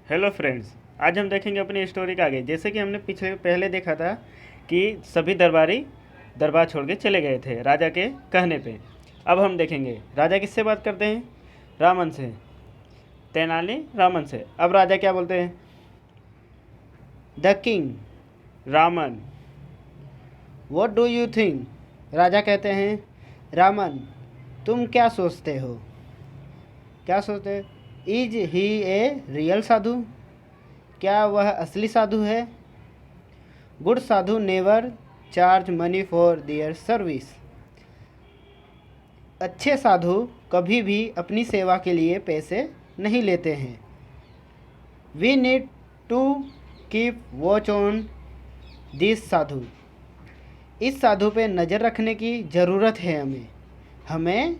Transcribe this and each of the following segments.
Hello friends. आज हम देखेंगे अपनी स्टोरी का आगे। जैसे कि हमने पहले देखा था कि सभी दरबारी दरबार छोड़ के चले गए थे राजा के कहने पे। अब हम देखेंगे राजा किससे बात करते हैं। रामन से, तेनाली रामन से। अब राजा क्या बोलते हैं? The king Raman, what do you think? राजा कहते हैं, रामन तुम क्या सोचते हो? क्या सोचते? Is he a real sadhu? क्या वह असली साधु है? Good sadhu never charge money for their service. अच्छे साधु कभी भी अपनी सेवा के लिए पैसे नहीं लेते हैं। We need to keep watch on this sadhu. इस साधु पे नज़र रखने की ज़रूरत है। हमें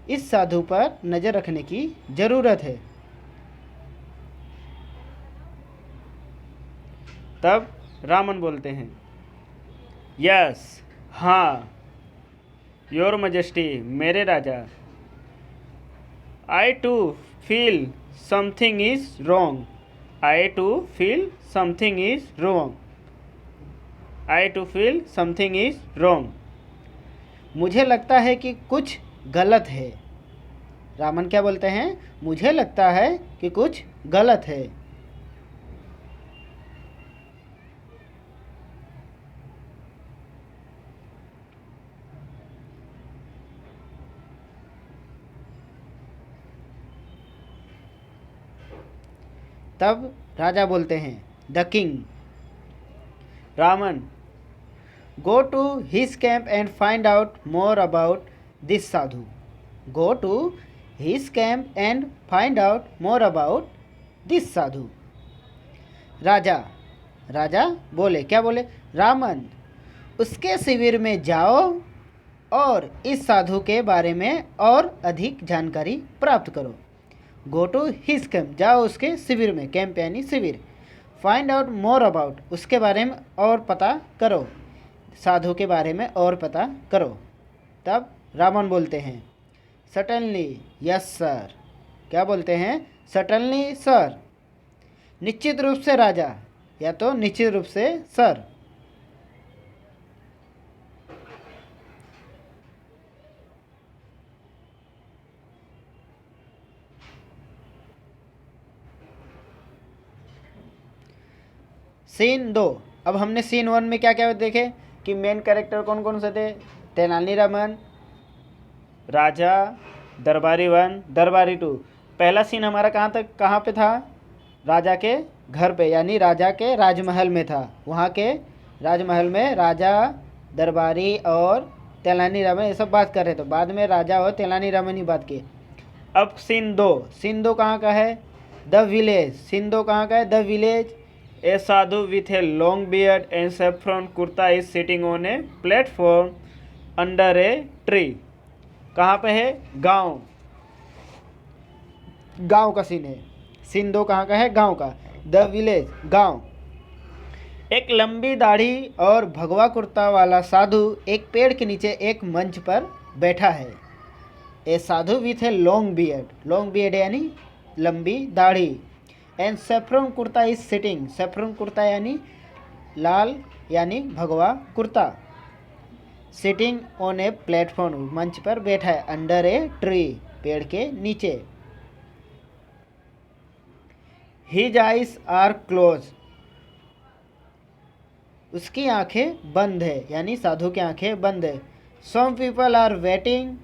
इस साधु पर नज़र रखने की ज़रूरत है। तब रामन बोलते हैं, यस हाँ, योर मजेस्टी मेरे राजा, I too feel something is wrong, I too feel something is wrong, I too feel something is wrong. मुझे लगता है कि कुछ गलत है। रामन क्या बोलते हैं? मुझे लगता है कि कुछ गलत है। तब राजा बोलते हैं, the king Raman, go to his camp and find out more about this sadhu. Go to his camp and find out more about this sadhu. राजा राजा बोले, क्या बोले? रामन उसके शिविर में जाओ और इस साधु के बारे में और अधिक जानकारी प्राप्त करो। गो टू हिज कैंप, जाओ उसके शिविर में। कैंप यानी शिविर। फाइंड आउट मोर अबाउट, उसके बारे में और पता करो, साधु के बारे में और पता करो। तब रामन बोलते हैं, सटनली यस सर। क्या बोलते हैं? Suddenly sir. निश्चित रूप से राजा, या तो निश्चित रूप से सर। सीन 2। अब हमने सीन 1 में क्या क्या देखे कि मेन कैरेक्टर कौन कौन से थे? तेनाली रामन, राजा, दरबारी 1, दरबारी 2। पहला सीन हमारा कहाँ पे था? राजा के घर पे, यानी राजा के राजमहल में था। वहाँ के राजमहल में राजा, दरबारी और तेनाली रामन ये सब बात कर रहे थे। बाद में राजा और तेनाली रामन ही बात की। अब सीन 2। सीन 2 कहाँ का है? The village. सीन 2 कहाँ का है? The village. A sadhu with a long beard and saffron kurta is sitting on a platform under a tree. कहाँ पे है? गांव। गांव का सीन है। सीन 2 कहाँ का है? गांव का। द विलेज, गांव। एक लंबी दाढ़ी और भगवा कुर्ता वाला साधु एक पेड़ के नीचे एक मंच पर बैठा है। A sadhu with a long beard. Long beard यानी लंबी दाढ़ी। And saffron kurta is sitting. Saffron kurta यानी लाल, यानी भगवा kurta. Sitting on a platform, मंच पर बैठा है। अंडर ए ट्री, पेड़ के नीचे। His eyes are close. उसकी आंखें बंद है, यानी साधु की आंखें बंद है। Some people are waiting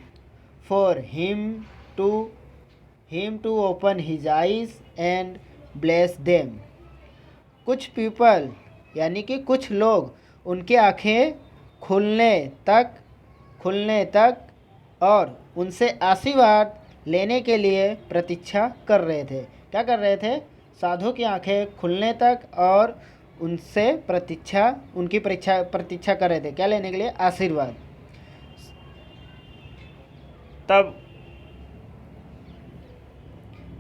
for him to open his eyes and bless them. कुछ पीपल यानी कि कुछ लोग उनकी आंखें खुलने तक और उनसे आशीर्वाद लेने के लिए प्रतीक्षा कर रहे थे। क्या कर रहे थे? साधु की आंखें खुलने तक और उनसे प्रतीक्षा कर रहे थे। क्या लेने के लिए? आशीर्वाद। तब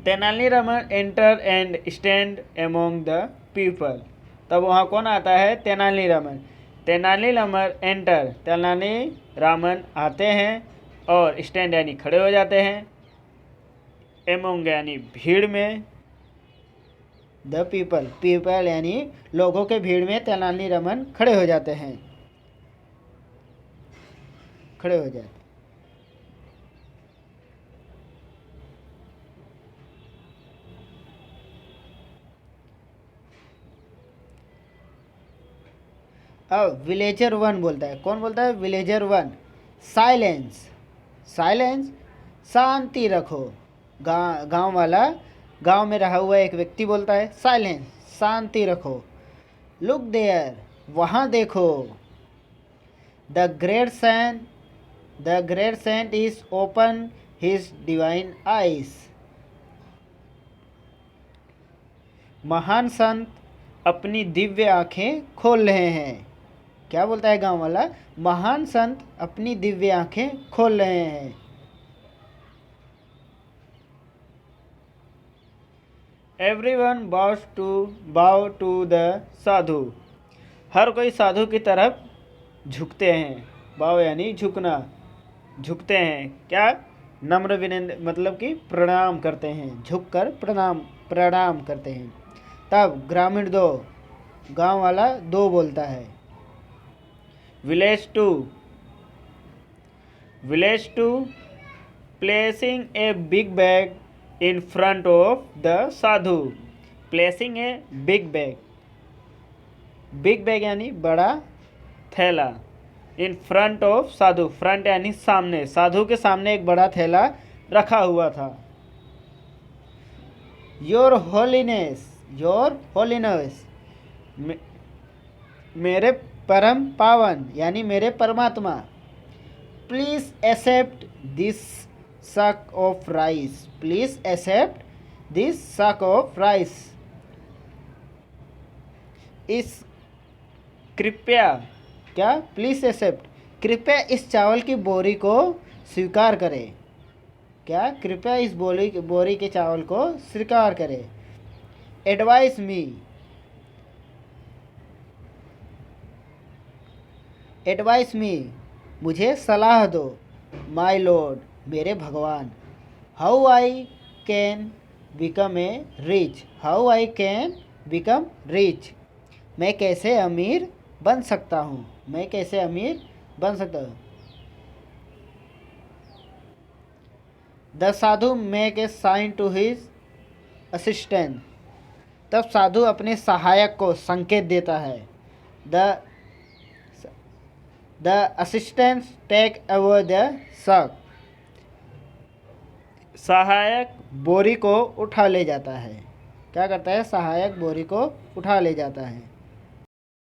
Tenali Raman enter and stand among the people. तब वहाँ कौन आता है? तेनाली रामन। तेनाली रामन एंटर, तेनाली रामन आते हैं और स्टैंड यानी खड़े हो जाते हैं। एमोंग यानी भीड़ में। द पीपल, पीपल यानी लोगों के भीड़ में तेनालीरामन खड़े हो जाते हैं, खड़े हो जाते। अब विलेजर वन बोलता है, कौन बोलता है? विलेजर वन, साइलेंस, साइलेंस, शांति रखो। गांव वाला, गांव में रहा हुआ एक व्यक्ति बोलता है साइलेंस, शांति रखो। लुक देयर, वहाँ देखो। The great saint, the great saint is open his divine eyes. महान संत अपनी दिव्य आंखें खोल रहे हैं। क्या बोलता है गांव वाला? महान संत अपनी दिव्य आंखें खोल रहे हैं। एवरीवन बाउ टू द साधु, हर कोई साधु की तरफ झुकते हैं। बाव यानी झुकना, झुकते हैं। क्या? नम्र विनम्र, मतलब कि प्रणाम करते हैं, झुककर प्रणाम करते हैं। तब ग्रामीण दो, गांव वाला दो बोलता है। Village two placing a big bag in front of the sadhu, placing a big bag, big bag यानी बड़ा थैला, in front of sadhu, front यानी सामने, साधु के सामने एक बड़ा थैला रखा हुआ था। योर होलीनेस, योर होलीनेस, मेरे परम पावन यानी मेरे परमात्मा। Please accept this sack of rice, please accept this sack of rice, इस कृपया, क्या? प्लीज एक्सेप्ट, कृपया इस चावल की बोरी को स्वीकार करें। क्या? कृपया इस बोरी के चावल को स्वीकार करें। एडवाइस मी, एडवाइस मी, मुझे सलाह दो। माई लॉर्ड, मेरे भगवान। How I can become a rich, how I can become rich, मैं कैसे अमीर बन सकता हूँ, मैं कैसे अमीर बन सकता हूँ। The sadhu make a sign to his assistant, तब साधु अपने सहायक को संकेत देता है। The assistant take away the sack, सहायक बोरी को उठा ले जाता है। क्या करता है? सहायक बोरी को उठा ले जाता है।